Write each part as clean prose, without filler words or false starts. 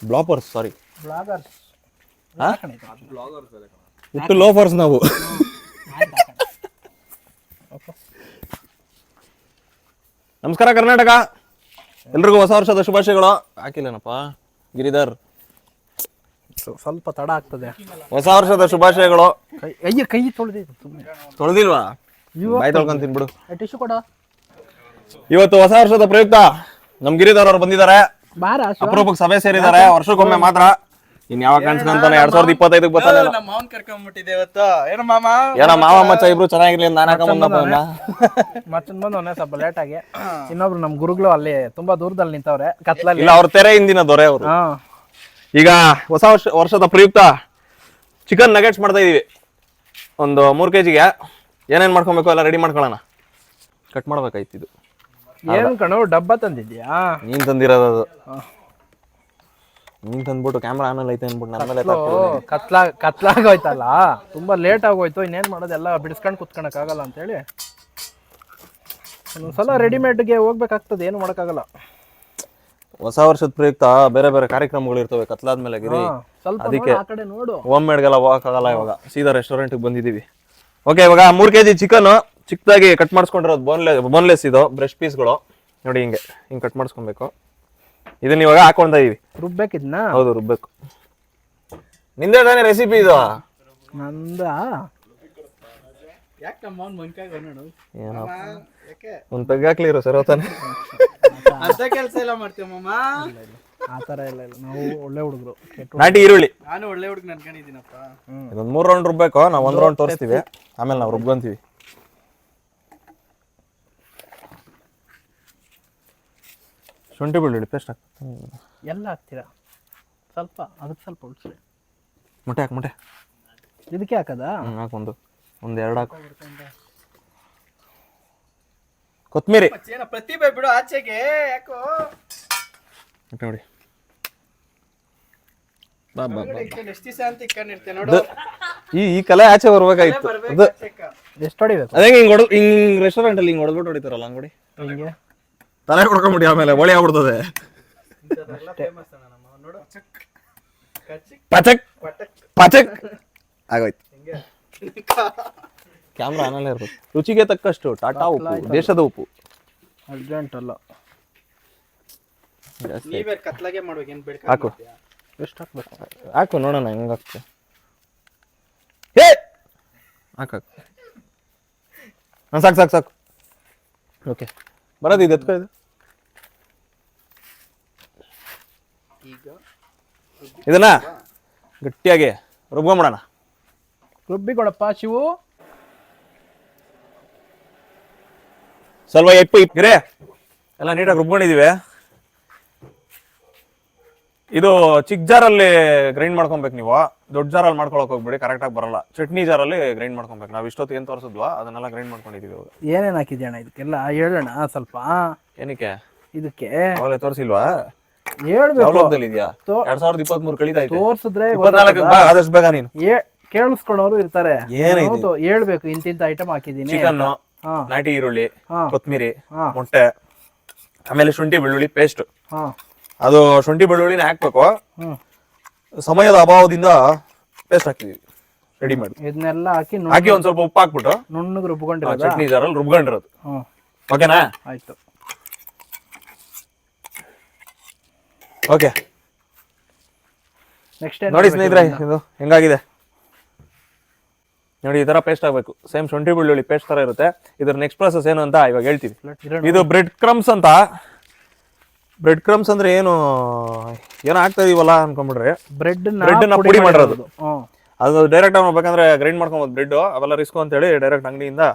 ಬ್ಲಾಪರ್ಸ್ ಸಾರಿ bloggers ಹುಟ್ಟು loafers ನಾವು. ನಮಸ್ಕಾರ ಕರ್ನಾಟಕ, ಎಲ್ರಿಗೂ ಹೊಸ ವರ್ಷದ ಶುಭಾಶಯಗಳು. ಹಾಕಿಲ್ಲೇನಪ್ಪ ಗಿರಿಧರ್, ಸ್ವಲ್ಪ ತಡ ಆಗ್ತದೆ. ಹೊಸ ವರ್ಷದ ಶುಭಾಶಯಗಳು. ಕೈ ತೊಳೆದಿದ್ದು ಸುಮ್ಮನೆ ತೊಳೆದಿಲ್ವಾ? ಬಾಯ್ ತೊಳ್ಕೊಂತೀನಿ ಬಿಡು. ಟಿಶ್ಯೂ ಕೊಡ. ಇವತ್ತು ಹೊಸ ವರ್ಷದ ಪ್ರಯುಕ್ತ ನಮ್ ಗಿರಿಧರ್ ಅವ್ರು ಬಂದಿದ್ದಾರೆ. ಬಾರ ಅಪರೂಪಕ್ಕೆ ಸಭೆ ಸೇರಿದ್ದಾರೆ, ವರ್ಷಕ್ಕೊಮ್ಮೆ ಮಾತ್ರ. ಇನ್ ಯಾವಾಗ ಕಾಣಿಸ್ಕೊಂತಾನೆ 2025 ಬರ್ತಾನೆ. ಮಾವನ್ ಕರ್ಕೊಂಡ್ಬಿಟ್ಟಿದೆ ಇವತ್ತು. ಏನೋ ಮಾಮ ಏನೋ ಮಾವ ಮಚ್ಚ ಇಬ್ರು ಚೆನ್ನಾಗಿರ್ಲಿ ಅಂತ ನಾನು ಹಾಕೊಂಬಂದಪ್ಪ. ಮತ್ತೊಂದು ಬಂದವನೇ ಸ್ವಲ್ಪ ಲೇಟ್ ಆಗಿ. ಇನ್ನೊಬ್ರು ನಮ್ ಗುರುಗಳು ಅಲ್ಲಿ ತುಂಬಾ ದೂರದಲ್ಲಿ ನಿಂತವ್ರೆ ಕತ್ಲಲ್ಲಿ. ಇಲ್ಲ, ಅವ್ರ ತೆರೆ ಹಿಂದಿನ ದೊರೆ ಅವರು. ಈಗ ಹೊಸ ವರ್ಷದ ಪ್ರಯುಕ್ತ ಚಿಕನ್ ನಗೆಟ್ಸ್ ಮಾಡ್ತಾ ಇದೀವಿ. ಒಂದು 3 kg ಏನೇನ್ ಮಾಡ್ಕೊಬೇಕು ಎಲ್ಲ ರೆಡಿ ಮಾಡ್ಕೊಳ್ಳೋಣ. ಕಟ್ ಮಾಡ್ಬೇಕಾಯ್ತು. ಇದು ಏನ್ ಕಣೋ ಡಬ್ಬ ತಂದಿದ್ಯಾ? ನೀನ್ ತಂದಿರೋದು. ನೀನ್ ತಂದ್ಬಿಟ್ಟು ಕ್ಯಾಮ್ರಾ ಆಮೇಲೆ ಐತೆ ಅನ್ಬಿಟ್ಟು ನನ್ನ ಮೇಲೆ ಕತ್ಲಾಗೋಯ್ತಲ್ಲ, ತುಂಬಾ ಲೇಟ್ ಆಗೋಯ್ತು. ಇನ್ನೇನ್ ಮಾಡೋದು, ಎಲ್ಲ ಬಿಡಿಸ್ಕೊಂಡು ಕುತ್ಕೊಳಕ್ ಆಗಲ್ಲ ಅಂತೇಳಿ ಒಂದೊಂದ್ಸಲ ರೆಡಿಮೇಡ್ಗೆ ಹೋಗ್ಬೇಕಾಗ್ತದೆ, ಏನು ಮಾಡಕ್ಕಾಗಲ್ಲ. ಹೊಸ ವರ್ಷದ ಪ್ರಯುಕ್ತ ಬೇರೆ ಬೇರೆ ಕಾರ್ಯಕ್ರಮಗಳು ಇರ್ತವೆ ಕತ್ಲಾದ್ಮೇಲೆ ಗಿರಿ. ಸ್ವಲ್ಪ ಅದಕ್ಕೆ ಆ ಕಡೆ ನೋಡು. ಹೋಮ್ ಮೇಡ್ಗೆಲ್ಲ ಹೋಗಕ್ಕಾಗಲ್ಲ. ಇವಾಗ ಸೀದಾ ರೆಸ್ಟೋರೆಂಟ್ಗೆ ಬಂದಿದೀವಿ. ಓಕೆ, ಇವಾಗ 3 kg ಚಿಕನ್ ಚಿಕ್ಕದಾಗಿ ಕಟ್ ಮಾಡಿಸ್ಕೊಂಡಿರೋದು. ಬೋನ್ಲೆಸ್ ಇದು ಬ್ರೆಸ್ಟ್ ಪೀಸ್ಗಳು ನೋಡಿ. ಹಿಂಗೆ ಕಟ್ ಮಾಡಿಸ್ಕೊಬೇಕು. ಇದನ್ನ ಇವಾಗ ಹಾಕೊಂತ ಇದೀವಿ. ರುಬ್ಬೇಕಿದ್ನ? ಹೌದು, ರುಬ್ಬೇಕು. ನಿಂದೇ ತಾನೇ ರೆಸಿಪಿ ಇದು? ನಂದ ಒಂದ್ ಪೆಗ್ ಹಾಕ್ಲಿ ಇರೋ ಸರ್ ತಾನೆ. ಅಂತ ಕೆಲಸ ಎಲ್ಲ ಮಾಡ್ತೀವಿ ಮಾಮ. ಆತರ ಇಲ್ಲ, ನಾವು ಒಳ್ಳೆ ಹುಡುಗರು. ನಾಟಿ ಈರುಳ್ಳಿ. ನಾನು ಒಳ್ಳೆ ಹುಡುಗ ನನ್ಕೊಂಡಿದ್ದೀನಪ್ಪ. ಇದೊಂದ್ 3 ರೌಂಡ್ ರುಬ್ಬೇಕು. ನಾವ್ 1 ರೌಂಡ್ ತೋರಿಸ್ತೀವಿ, ಆಮೇಲೆ ನಾವು ರುಬ್ಕೊಂತೀವಿ. ಶುಂಠಿ ಬೆಳ್ಳುಳ್ಳಿ ಪೇಸ್ಟ್ ಎಲ್ಲ ಹಾಕ್ತೀರಾ? ಸ್ವಲ್ಪ ಅದಕ್ಕೆ ಸ್ವಲ್ಪ ಉಳಿಸ್ರಿ. ಮುಟ್ಟೆ ಹಾಕಿ ಮುಟ್ಟೆ. ಇದಕ್ಕೆ ಹಾಕದಾ? ಹಾಕು. ಒಂದು 2 ಹಾಕು. ಕೊತ್ಮೀರಿ. ಪ್ರತಿಭೆ ಬಿಡು ಆಚೆಗೆ ಯಾಕೋ ನೋಡಿ. ಎಷ್ಟು ದಿವಸ ಅಂತ ಇಟ್ಕೊಂಡಿರ್ತೇನೆ ನೋಡು. ಈ ಕಲೆ ಆಚೆ ಬರ್ಬೇಕಾಯ್ತು. ಎಷ್ಟು ಹೊಡಿಬೇಕು? ಅದೇ ಹಿಂಗ್ ರೆಸ್ಟೋರೆಂಟ್ ಅಲ್ಲಿ ಹಿಂಗ್ ಹೊಡೆದ್ಬಿಟ್ಟು ಹೊಡಿತಾರಲ್ಲ, ಹಂಗ್ ಹೊಡಿ. ಹಿಂಗೆ ತಲೆ ಹೊಡ್ಕೊಂಬಿಡಿ, ಆಮೇಲೆ ಒಳಿ ಆಗ್ಬಿಡ್ತದೆ. ಪಚಕ್ ಪಚಕ್ ಆಗೋಯ್ತು. ಕ್ಯಾಮ್ರಾ ಆನಲ್ಲೇ ಇರ್ಬೇಕು. ರುಚಿಗೆ ತಕ್ಕಷ್ಟು ಟಾಟಾ ಉಪ್ಪು, ದೇಶದ ಉಪ್ಪು. ಅರ್ಜೆಂಟ್ ಅಲ್ಲ, ನೀವೇ ಕತ್ಲಾಗೆ ಮಾಡ್ಬೇಕು. ಏನ್ ಬೇಡ ಹಾಕು. ಎಷ್ಟು ಹಾಕ್ಬೇಕು? ಹಾಕು ನೋಡೋಣ ಹೆಂಗ್ ಹಾಕ್ತು. ಹೇ ಹಾಕು. ಸಾಕು ಸಾಕು ಸಾಕು. ಓಕೆ, ಬರೋದು ಇದು ಎತ್ಕೊ. ಇದು ಇದನ್ನ ಗಟ್ಟಿಯಾಗಿ ರುಬ್ಕೊಂಬಿಡೋಣ. ರುಬ್ಬಿಕೊಡಪ್ಪ ಶಿವು. ಸ್ವಲ್ಪ ಇಪ್ಪಿರೆ ಎಲ್ಲ ನೀಟಾಗಿ ರುಬ್ಕೊಂಡಿದೀವಿ. ಇದು ಚಿಕ್ಕ ಜಾರಲ್ಲಿ ಗ್ರೈಂಡ್ ಮಾಡ್ಕೊಬೇಕು. ನೀವು ದೊಡ್ಡ ಜಾರಲ್ಲಿ ಮಾಡ್ಕೊಳಕ್ ಹೋಗ್ಬೇಡಿ, ಕರೆಕ್ಟಾಗಿ ಬರಲ್ಲ. ಚಟ್ನಿ ಜಾರಲ್ಲಿ ಗ್ರೈಂಡ್ ಮಾಡ್ಕೊಬೇಕು. ನಾವು ಇಷ್ಟೊತ್ತು ಏನ್ ತೋರಿಸಿದ್ವಾ ಅದನ್ನೆಲ್ಲ ಗ್ರೈಂಡ್ ಮಾಡ್ಕೊಂಡಿದೀವಿ. ಏನೇನು ಹಾಕಿದ್ಯಣ್ಣ ಇದಕ್ಕೆಲ್ಲ ಹೇಳೋಣ ಸ್ವಲ್ಪ. ಏನಕ್ಕೆ ಇದಕ್ಕೆ ಅವಾಗಲೇ ತೋರಿಸಿಲ್ವಾ? ಹೇಳ್ಬೇಕು. 2023 ಕಳೀತಾ ಇದೆ. ತೋರ್ಸಿದ್ರೆ 24 ಆದಷ್ಟು ಬೇಗ ನೀನು ಕೇಳಿಸ್ಕೊಳೋರು ಇರ್ತಾರೆ. ಏನಾಯ್ತು ಹೇಳ್ಬೇಕು, ಇಂತಿಂತ ಐಟಮ್ ಹಾಕಿದೀನಿ. ಚಿಕನ್, ನಾಟಿ ಈರುಳ್ಳಿ, ಕೊತ್ಮೀರಿ, ಮೊಟ್ಟೆ, ಆಮೇಲೆ ಶುಂಠಿ ಬೆಳ್ಳುಳ್ಳಿ ಪೇಸ್ಟ್. ಅದು ಶುಂಠಿ ಬೆಳ್ಳುಳ್ಳಿನ ಹಾಕ್ಬೇಕು. ಸಮಯದ ಅಭಾವದಿಂದ ಪೇಸ್ಟ್ ಹಾಕಿದೀವಿ ರೆಡಿ ಮಾಡಿ. ಇದನ್ನೆಲ್ಲ ಹಾಕಿ ಒಂದ್ ಸ್ವಲ್ಪ ಉಪ್ಪು ಹಾಕ್ಬಿಟ್ಟು ನುಣ್ಣಗೆ ರುಬ್ಕೊಂಡಿರೋದು, ಚಟ್ನಿ ಜಾರಲ್ಲಿ ರುಬ್ಕೊಂಡಿರೋದು. ಓಕೆನಾ? ಆಯ್ತು. ಓಕೆ, ನೆಕ್ಸ್ಟ್ ನೋಡಿ ಸ್ನೇಹಿತರೆ, ಇದು ಹೆಂಗಾಗಿದೆ ನೋಡಿ. ಈ ತರ ಪೇಸ್ಟ್ ಆಗ್ಬೇಕು. ಸೇಮ್ ಶುಂಠಿ ಬೆಳ್ಳುಳ್ಳಿ ಪೇಸ್ಟ್ ತರ ಇರುತ್ತೆ. ಇದ್ರ ನೆಕ್ಸ್ಟ್ ಪ್ರೊಸೆಸ್ ಏನು ಅಂತ ಇವಾಗ ಹೇಳ್ತೀವಿ. ಇದು ಬ್ರೆಡ್ ಕ್ರಮ್ಸ್ ಅಂತ. ಬ್ರೆಡ್ ಕ್ರಮ್ಸ್ ಅಂದ್ರೆ ಏನು ಆಗ್ತಾ ಇದೀವಲ್ಲ ಅನ್ಕೊಂಡ್ಬಿಡ್ರಿ. ಬ್ರೆಡ್ ನ ಪುಡಿ ಮಾಡಿರೋದು. ಅದು ಡೈರೆಕ್ಟ್ ಆಗಿ ಮಾಡ್ಬೇಕಂದ್ರೆ ಗ್ರೈಂಡ್ ಮಾಡ್ಕೊಬೋದು. ಬ್ರೆಡ್ ಅವೆಲ್ಲ ರಿಸ್ಕ್ ಅಂತ ಹೇಳಿ ಡೈರೆಕ್ಟ್ ಅಂಗಡಿಯಿಂದ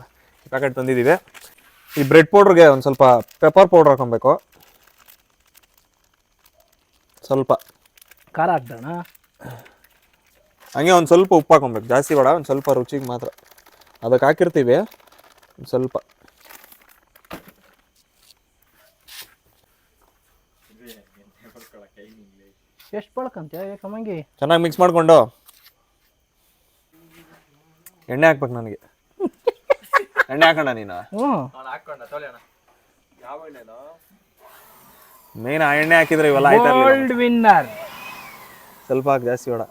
ಪ್ಯಾಕೆಟ್ ತಂದಿದ್ದೀವಿ. ಈ ಬ್ರೆಡ್ ಪೌಡ್ರಿಗೆ ಒಂದು ಸ್ವಲ್ಪ ಪೆಪ್ಪರ್ ಪೌಡರ್ ಹಾಕೊಬೇಕು. ಸ್ವಲ್ಪ ಖಾರ ಹಾಕ್ದಣ. ಹಂಗೆ ಒಂದು ಸ್ವಲ್ಪ ಉಪ್ಪು ಹಾಕೊಬೇಕು, ಜಾಸ್ತಿ ಬೇಡ, ಒಂದು ಸ್ವಲ್ಪ ರುಚಿಗೆ ಮಾತ್ರ. ಅದಕ್ಕೆ ಹಾಕಿರ್ತೀವಿ ಒಂದು ಸ್ವಲ್ಪ. ಎಷ್ಟು ಬಳಕಂತೆ ಕಮ್ಮಂಗಿ. ಚೆನ್ನಾಗಿ ಮಿಕ್ಸ್ ಮಾಡ್ಕೊಂಡು ಎಣ್ಣೆ ಹಾಕ್ಬೇಕು. ನನಗೆ ಎಣ್ಣೆ ಹಾಕೋಣ ನೀನು. ಮೇನ್ ಆ ಎಣ್ಣೆ ಹಾಕಿದ್ರೆ ಇವೆಲ್ಲ ಆಯ್ತಾ. ಗೋಲ್ಡ್ ವಿನ್ನರ್ ಸ್ವಲ್ಪ ಹಾಕಿ, ಜಾಸ್ತಿ ಬೇಡ.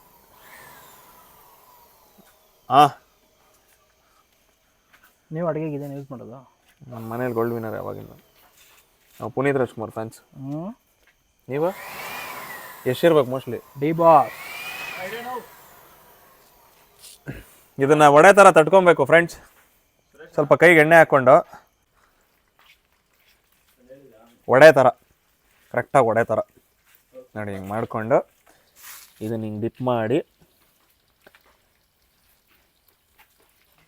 ಹಾಂ, ನೀವು ಅಡುಗೆಗೆ ಇದೇನು ಯೂಸ್ ಮಾಡೋದು? ನಮ್ಮ ಮನೇಲಿ ಗೋಲ್ಡ್ ವಿನ್ನರ್ ಯಾವಾಗಿಂದ. ನಾವು ಪುನೀತ್ ರಾಜ್ಕುಮಾರ್ ಫ್ಯಾನ್ಸ್. ನೀವು ಎಷ್ಟಿರ್ಬೇಕು ಮೋಸ್ಟ್ಲಿ? D boss. ಇದನ್ನ ಒಡೆ ಥರ ತಟ್ಕೊಬೇಕು ಫ್ರೆಂಡ್ಸ್. ಸ್ವಲ್ಪ ಕೈಗೆ ಎಣ್ಣೆ ಹಾಕ್ಕೊಂಡು ಒಡೆ ಥರ, ಕರೆಕ್ಟಾಗಿ ಒಡೆ ಥರ ನೋಡಿ ಹಿಂಗೆ ಮಾಡಿಕೊಂಡು ಇದನ್ನ ಹಿಂಗೆ ಡಿಪ್ ಮಾಡಿ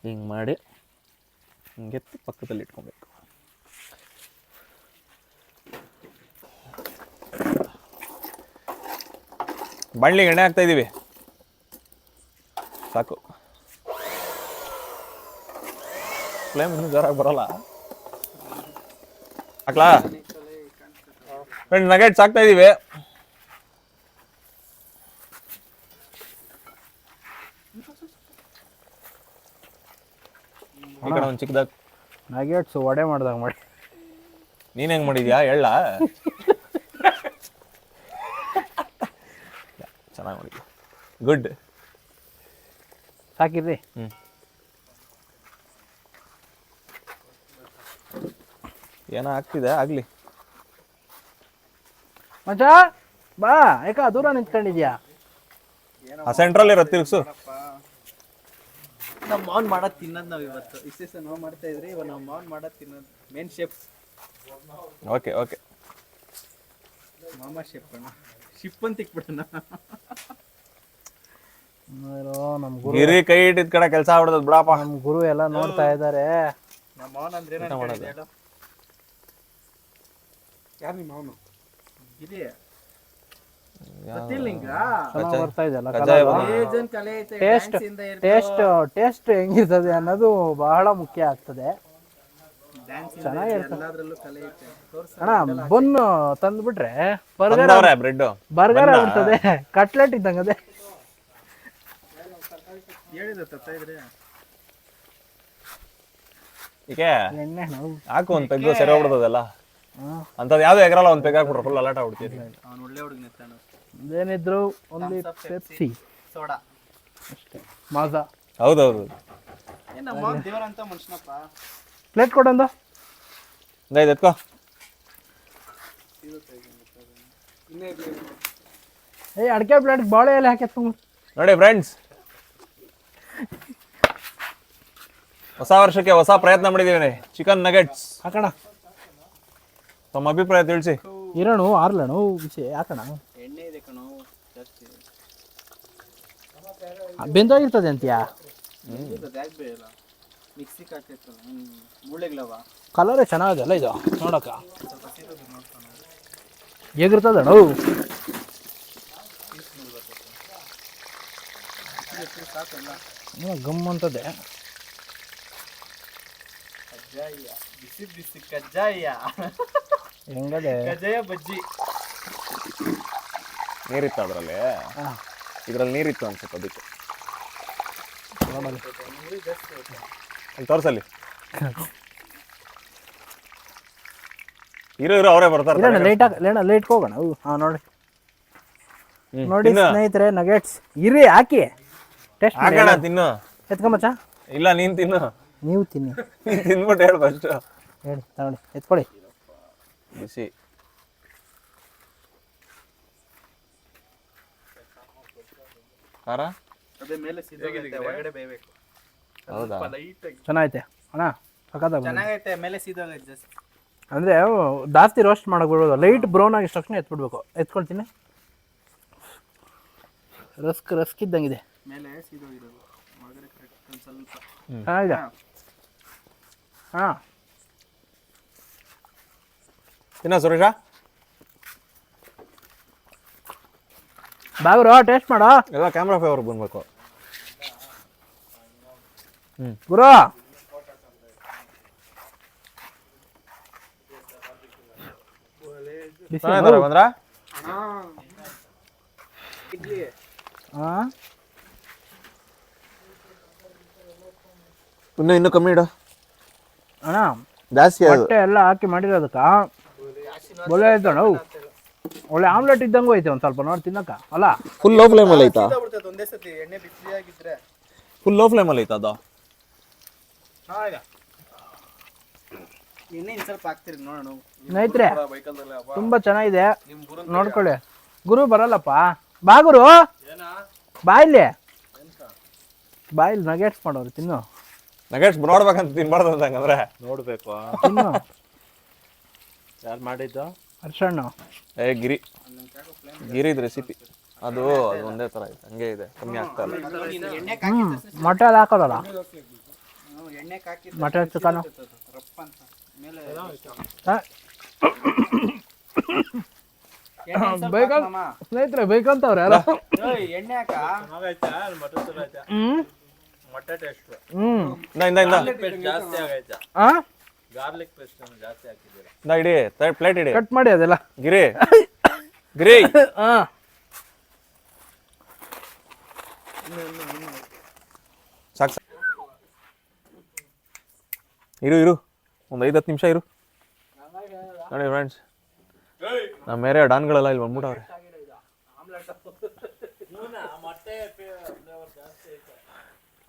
ಹಿಂಗೆ ಮಾಡಿ ಹಿಂಗೆತ್ತಿ ಪಕ್ಕದಲ್ಲಿ ಇಟ್ಕೊಬೇಕು. ಬಾಣ್ಲಿಗೆ ಎಣ್ಣೆ ಹಾಕ್ತಾ ಇದ್ದೀವಿ, ಸಾಕು. ಫ್ಲೇಮ್ ಇನ್ನೂ ಜೋರಾಗಿ ಬರೋಲ್ಲ. ಹಾಕ್ಲಾ ಫ್ರೆಂಡ್? ನಗೆಟ್ಸ್ ಹಾಕ್ತಾ ಇದ್ದೀವಿ. ಈ ಕಡೆ ಒಂದು ಚಿಕ್ಕದಾಗ ನಗೆಟ್ಸ್ ವಡೆ ಮಾಡ್ದಾಗ ಮಾಡಿ. ನೀನು ಹೆಂಗೆ ಮಾಡಿದ್ಯಾ ಎಳ್ಳ? ಚೆನ್ನಾಗಿ ಮಾಡಿದ್ಯಾ, ಗುಡ್. ಸಾಕಿರ್ರಿ. ಏನೋ ಆಗ್ತಿದೆ, ಆಗಲಿ. ಮಚ್ಚ ಬಾ, ಯಾಕ ದೂರ ನಿಂತ್ಕೊಂಡಿದ್ಯಾ? ಆ ಸೆಂಟ್ರಲ್ಲಿ ಇರೋ ತಿರ್ಗ್ಸು. ನಮ್ಮ ಮಾವನ್ ಮಾಡೋದು ತಿನ್ನೋದು ನಾವು ಇವತ್ತು. ಇಷ್ಟೇ ಸಹ ನಾವು ಮಾಡ್ತಾ ಇದ್ರಿ, ಇವಾಗ ನಮ್ಮ ಮಾವನ್ ಮಾಡೋದು ತಿನ್ನೋದು. ಮೇನ್ ಶೆಫ್ ಓಕೆ ಓಕೆ, ಮಾಮ ಶೆಫ್ ಅಣ್ಣ. ಶಿಪ್ ಅಂತ ಇಕ್ಬಿಡೋಣ. ನಮ್ಮ ಗುರು, ಗಿರಿ ಕೈ ಇಟ್ಟಿದ ಕಡೆ ಕೆಲಸ ಆಗ್ಬಿಡ್ತದ ಬಿಡಪ್ಪ. ನಮ್ಮ ಗುರು ಎಲ್ಲ ನೋಡ್ತಾ ಇದ್ದಾರೆ. ನಮ್ಮ ಮಾವನ್ ಅಂದ್ರೆ ಹೇಳು. ಯಾರು ನಿಮ್ಮ ಮಾವನು? ಗಿರಿ ಚೆನ್ನಾಗಿ ಬರ್ತಾ ಇದೆಯಲ್ಲ. ಕಲೆ ಐತೆ. ಟೇಸ್ಟ್ ಹೆಂಗಿರ್ತದೆ ಅನ್ನೋದು ಬಹಳ ಮುಖ್ಯ ಆಗ್ತದೆ. ಚೆನ್ನಾಗಿರ್ತದೆ ಅಣ್ಣ. ಬನ್ನು ತಂದ್ಬಿಟ್ರೆ ಬರ್ಗರ್ ಆಗ್ಬಿಡ್ತದೆ, ಕಟ್ಲೆಟ್ ಇದ್ದಂಗದೆ. ಈಕೆ ಎಣ್ಣೆ ಹಾಕು ಒಂದು ಪೆಗ್ಗು ಸರಿ ಹೋಗ್ಬಿಡ್ತದಲ್ಲ. ಅಂತದ್ ಯಾವ್ದು ಎಗರಲ್ಲ, ಒಂದು ಪೆಗ್ ಹಾಕ್ಬಿಟ್ರೆ ಫುಲ್ ಅಲಾಟ ಆಗ್ಬಿಡ್ತೀವಿ. ಒಳ್ಳೆ ಹುಡುಗ ಏನಿದ್ರು ಓನ್ಲಿ ಪೆಪ್ಸಿ, ಸೋಡಾ ಅಷ್ಟೇ. ಮಾಜಾ. ಹೌದೌದು. ನಮ್ಮ ದೇವರಂತ ಮನುಷ್ಯನಪ್ಪ. ಪ್ಲೇಟ್ ಕೊಡೊಂದು. ಎತ್ಕೋ. ಅಡಿಕೆ ಪ್ಲೇಟ್ ಬಾಳೆ ಎಲೆ ಹಾಕಿ ಎತ್ಕೊಂಡ್ ನೋಡಿ ಫ್ರೆಂಡ್ಸ್, ಹೊಸ ವರ್ಷಕ್ಕೆ ಹೊಸ ಪ್ರಯತ್ನ ಮಾಡಿದೀವಿ. ಚಿಕನ್ ನಗೆಟ್ಸ್ ಹಾಕೋಣ. ತಮ್ಮ ಅಭಿಪ್ರಾಯ ತಿಳಿಸಿ. ಇರೋಣ ಆರ್ಲಣು ಬಿಸಿ ಹಾಕೋಣ. ಎಣ್ಣೆ ಇದೆ ಕಣೋ ಜಾಸ್ತಿ. ಬೆಂದೋಗಿರ್ತದೆ ಅಂತೀಯಾ? ಮಿಕ್ಸಿಗೆ ಹಾಕಿರ್ತಲ್ಲ ಮೂಳೆಗಳವ. ಕಲರೇ ಚೆನ್ನಾಗಿದೆ ಅಲ್ಲ ಇದು ನೋಡಕ್ಕ. ಹೇಗಿರ್ತದೆ ಅಣ್ಣ? ಗಮ್ ಅಂತದೆ. ಕಜ್ಜಾಯ, ಬಿಸಿ ಬಿಸಿ ಕಜ್ಜಾಯ. ಹೆಂಗದೆ? ಕಜ್ಜಾಯ ಬಜ್ಜಿ. ನೀರಿತ್ತು ಅದರಲ್ಲಿ, ಇದ್ರಲ್ಲಿ ನೀರಿತ್ತು ಅನ್ಸುತ್ತೆ, ಅದಕ್ಕೆ ತೋರ್ಸಲ್ಲಿ. ಇರೋ ಅವರೇ ಬರ್ತಾರೆ. ಲೇಟ್ ಹೋಗೋಣ. ಹಾ ನೋಡಿ ನೋಡಿ ಸ್ನೇಹಿತರೆ, ನಗೆಟ್ಸ್ ಇರಿ ಹಾಕಿ ಟೆಸ್ಟ್ ಹಾಕೋಣ. ತಿನ್ನು. ಎತ್ಕೊಂಬಚ್ಚ. ಇಲ್ಲ ನೀನ್ ತಿನ್ನು. ನೀವು ತಿನ್ನಿ. ತಿನ್ಬಿಟ್ಟು ಹೇಳು ಫಸ್ಟ್. ಹೇಳಿ ತಗೊಳ್ಳಿ, ಎತ್ಕೊಳ್ಳಿ. ಬಿಸಿ. ಖಾರ ಅದೇ ಮೇಲೆ ಸೀದೋಗೈತೆ, ಒಳಗಡೆ ಬೇಯಬೇಕು. ಹೌದಾ? ಚೆನ್ನಾಗೈತೆ ಅಣ್ಣ, ಸಖತ್ತಾಗಿ ಚೆನ್ನಾಗೈತೆ. ಮೇಲೆ ಸೀದೋಗೈತೆ ಜಾಸ್ತಿ. ಅಂದರೆ ಜಾಸ್ತಿ ರೋಸ್ಟ್ ಮಾಡಕ್ ಬಿಡೋದು. ಲೈಟ್ ಬ್ರೌನ್ ಆಗಿದ ತಕ್ಷಣ ಎತ್ಬಿಡ್ಬೇಕು. ಎತ್ಕೊಳ್ತೀನಿ. ರಸ್ಕ್ ಇದ್ದಂಗಿದೆ. ಮೇಲೆ ಸೀದೋಗಿರೋದು, ಒಳಗಡೆ ಕರೆಕ್ಟ್ ಒಂದು ಸ್ವಲ್ಪ ಚೆನ್ನಾಗಿದೆ. ಹಾಂ ತಿನ್ನ ಸುರೇಶ. ಬಾಗ್ರು ಟೇಸ್ಟ್ ಮಾಡೋ. ಎಲ್ಲ ಕ್ಯಾಮ್ರಾ ಫೇವರ್ ಬಂದ್ಬೇಕು. ಗುರು ಬಂದ್ರ ಇಡ್ಲಿ. ಇನ್ನೂ ಕಮ್ಮಿ ಇಡು ಅಣ್ಣ. ಜಾಸ್ತಿ ಹೊಟ್ಟೆ ಎಲ್ಲ ಹಾಕಿ ಮಾಡಿರೋದಕ್ಕ ಬೊಲೆ ಆಯ್ತು ಅಣ್ಣ. ಒಳ್ಳೆ ಆಮ್ಲೆಟ್ ಇದ್ದಂಗೂ ಐತೆ ಒಂದ್ ಸ್ವಲ್ಪ ನೋಡಿ ತಿನ್ನಕ ಅಲ್ಲ. ಫುಲ್ ಲೋ ಫ್ಲೇಮಲ್ಲಿ ಐತಾ? ಬಿಡ್ತದೆ ಒಂದೇ ಸತಿ ಎಣ್ಣೆ ಬಿಸಿ ಆಗಿದ್ರೆ. ಫುಲ್ ಲೋ ಫ್ಲೇಮಲ್ಲಿ ಐತಾ ಅದು? ಎಣ್ಣೆ ಇನ್ನು ಸ್ವಲ್ಪ ಹಾಕ್ತೀರಿ ನೋಡೋಣ. ಸ್ನೇಹಿತರೆ ತುಂಬಾ ಚೆನ್ನಾಗಿದೆ, ನೋಡ್ಕೊಳ್ಳಿ. ಗುರು ಬರಲ್ಲಪ್ಪ, ಬಾ ಗುರು, ಬಾ ಇಲ್ಲಿ, ಬಾ ಇಲ್ಲಿ ನಗೆಟ್ಸ್ ಮಾಡೋರು ತಿನ್ನು. ನಗೆಟ್ಸ್ ನೋಡ್ಬೇಕಂತ ತಿನ್ಬಾರ್ದು ಅಂತ ಹಂಗಂದ್ರೆ ನೋಡ್ಬೇಕು. ತಿನ್ನು. ಯಾರು ಮಾಡಿದ್ದು? ಹರ್ಷಣ್ಣ. ಗಿರಿದ್ ರೆಸಿಪಿ ಅದು ಒಂದೇ ತರ ಇದೆ, ಹಂಗೆ ಇದೆ, ಕಮ್ಮಿ ಆಗ್ತಾ ಇಲ್ಲ. ಮಟನ್ ಹಾಕೋದಲ್ಲ, ಎಣ್ಣೆ ಹಾಕಿ ಮಟನ್ ಚಿಕನ್ ರಪ್ಪ ಅಂತ ಮೇಲೆ ಸ್ನೇಹಿತರೆ ಬೇಕಂತವ್ರೆ ಯಾರು. ಎಣ್ಣೆ ಹಾಕ ಮೊಟ್ಟೆ ಟೇಸ್ಟ್ ಜಾಸ್ತಿ ಆಗೈತೆ. ಗಾರ್ಲಿಕ್ ಪೇಸ್ಟ್ ಜಾಸ್ತಿ ಹಾಕಿದ್ದೀರಾ. ಇಡಿ ಪ್ಲೇಟ್ ಇಡಿ, ಕಟ್ ಮಾಡಿ ಅದೆಲ್ಲ. ಗಿರಿ ಗಿರಿ ಸಾಕು. ಇರು ಒಂದು 5-10 ನಿಮಿಷ ಇರು. ನೋಡಿ ಫ್ರೆಂಡ್ಸ್, ನಮ್ಮ ಮೇರೆ ಡಾನ್ಗಳೆಲ್ಲ ಇಲ್ಲಿ ಬಂದ್ಬಿಟ್ಟವ್ರೆ.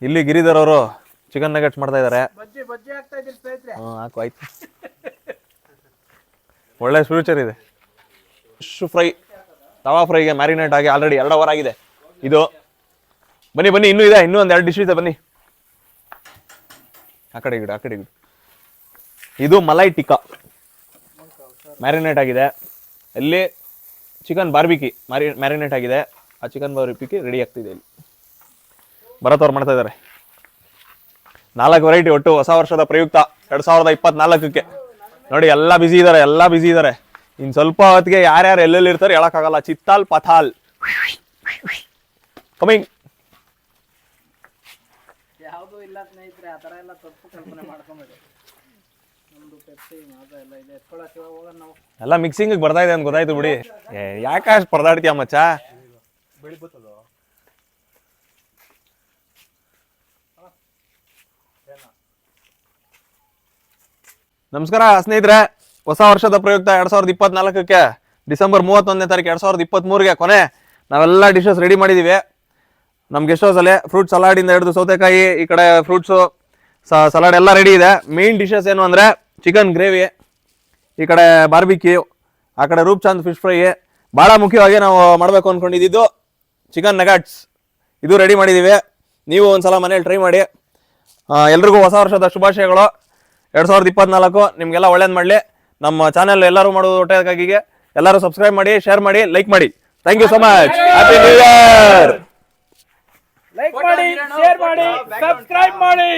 ಇಲ್ಲಿ ಗಿರಿಧರ್ ಅವರು ಚಿಕನ್ ನಗೆಟ್ಸ್ ಮಾಡ್ತಾ ಇದಾರೆ. ಹಾಕು ಆಯ್ತು, ಒಳ್ಳೆ ಫ್ಯೂಚರ್ ಇದೆ. ಫಿಶ್ ಫ್ರೈ, ತವಾ ಫ್ರೈಗೆ ಮ್ಯಾರಿನೇಟ್ ಆಗಿ ಆಲ್ರೆಡಿ 2 ಅವರ್ ಆಗಿದೆ. ಇದು ಬನ್ನಿ ಇನ್ನೂ ಇದೆ, ಇನ್ನೂ ಒಂದು 2 ಡಿಶ್ ಇದೆ, ಬನ್ನಿ. ಆ ಕಡೆ ಗಿಡ. ಇದು ಮಲೈ ಟಿಕ್ಕಾ ಮ್ಯಾರಿನೇಟ್ ಆಗಿದೆ. ಅಲ್ಲಿ ಚಿಕನ್ ಬಾರ್ಬಿಕಿ ಮ್ಯಾರಿನೇಟ್ ಆಗಿದೆ. ಆ ಚಿಕನ್ ಬಾರ್ಬಿಕಿ ರೆಡಿ ಆಗ್ತಿದೆ. ಇಲ್ಲಿ ಭರತ್ ಅವ್ರು ಮಾಡ್ತಾ ಇದ್ದಾರೆ. 4 ವೆರೈಟಿ ಒಟ್ಟು ಹೊಸ ವರ್ಷದ ಪ್ರಯುಕ್ತ 2024ಕ್ಕೆ. ನೋಡಿ ಎಲ್ಲ ಬಿಸಿ ಇದ್ದಾರೆ. ಇನ್ನು ಸ್ವಲ್ಪ ಹೊತ್ತಿಗೆ ಯಾರ್ಯಾರು ಎಲ್ಲೆಲ್ಲಿ ಇರ್ತಾರೆ ಹೇಳಕ್ಕಾಗಲ್ಲ. ಚಿತ್ತಾಲ್ ಪಥಾಲ್ ಕಮಿಂಗ್. ಯಾವುದೂ ಇಲ್ಲ ಸ್ನೇಹಿತರೆ, ಆ ಥರ ಎಲ್ಲ ತಪ್ಪು ಕಲ್ಪನೆ ಮಾಡ್ಕೊಂಬೇಡಿ. ನಮ್ದು ಪೆಪ್ಸಿ ಮಾತ್ರ ಎಲ್ಲ ಇದೆ, ಎತ್ಕೊಳಕ್ಕೆ ಹೋಗೋಣ ನಾವು. ಎಲ್ಲ ಮಿಕ್ಸಿಂಗ್ ಬರ್ತಾ ಇದೆ ಅಂತ ಗೊತ್ತಾಯ್ತು ಬಿಡಿ. ಯಾಕೆ ಅಷ್ಟು ಪರದಾಡ್ತೀಯ ಮಚ್ಚ? ನಮಸ್ಕಾರ ಸ್ನೇಹಿತರೆ, ಹೊಸ ವರ್ಷದ ಪ್ರಯುಕ್ತ 2024ಕ್ಕೆ ಡಿಸೆಂಬರ್ 31ನೇ ತಾರೀಕು 2023ಗೆ ಕೊನೆ ನಾವೆಲ್ಲ ಡಿಶಸ್ ರೆಡಿ ಮಾಡಿದೀವಿ. ನಮ್ಮ ಗೆಸ್ಟ್ ಹೌಸಲ್ಲಿ ಫ್ರೂಟ್ ಸಲಾಡಿಂದ ಹಿಡಿದು ಸೌತೆಕಾಯಿ, ಈ ಕಡೆ ಫ್ರೂಟ್ಸು ಸಲಾಡ್ ಎಲ್ಲ ರೆಡಿ ಇದೆ. ಮೇನ್ ಡಿಶಸ್ ಏನು ಅಂದರೆ ಚಿಕನ್ ಗ್ರೇವಿ, ಈ ಕಡೆ ಬಾರ್ಬಿಕ್ಯೂ, ಆ ಕಡೆ ರೂಪ್ಚಾಂದ್ ಫಿಶ್ ಫ್ರೈ. ಭಾಳ ಮುಖ್ಯವಾಗಿ ನಾವು ಮಾಡಬೇಕು ಅಂದ್ಕೊಂಡಿದ್ದು ಚಿಕನ್ ನಗಟ್ಸ್, ಇದು ರೆಡಿ ಮಾಡಿದ್ದೀವಿ. ನೀವು ಒಂದ್ಸಲ ಮನೇಲಿ ಟ್ರೈ ಮಾಡಿ. ಎಲ್ರಿಗೂ ಹೊಸ ವರ್ಷದ ಶುಭಾಶಯಗಳು. 2024 ನಿಮಗೆಲ್ಲ ಒಳ್ಳೇದು ಮಾಡಲಿ. ನಮ್ಮ ಚಾನೆಲ್ ಎಲ್ಲರೂ ಮಾಡೋದು ಒಟ್ಟೆಗಾಗಿಗೆ ಎಲ್ಲರೂ ಸಬ್ಸ್ಕ್ರೈಬ್ ಮಾಡಿ, ಶೇರ್ ಮಾಡಿ, ಲೈಕ್ ಮಾಡಿ. Thank you so much. Happy new year. Like ಮಾಡಿ, ಶೇರ್ ಮಾಡಿ, ಸಬ್ಸ್ಕ್ರೈಬ್ ಮಾಡಿ.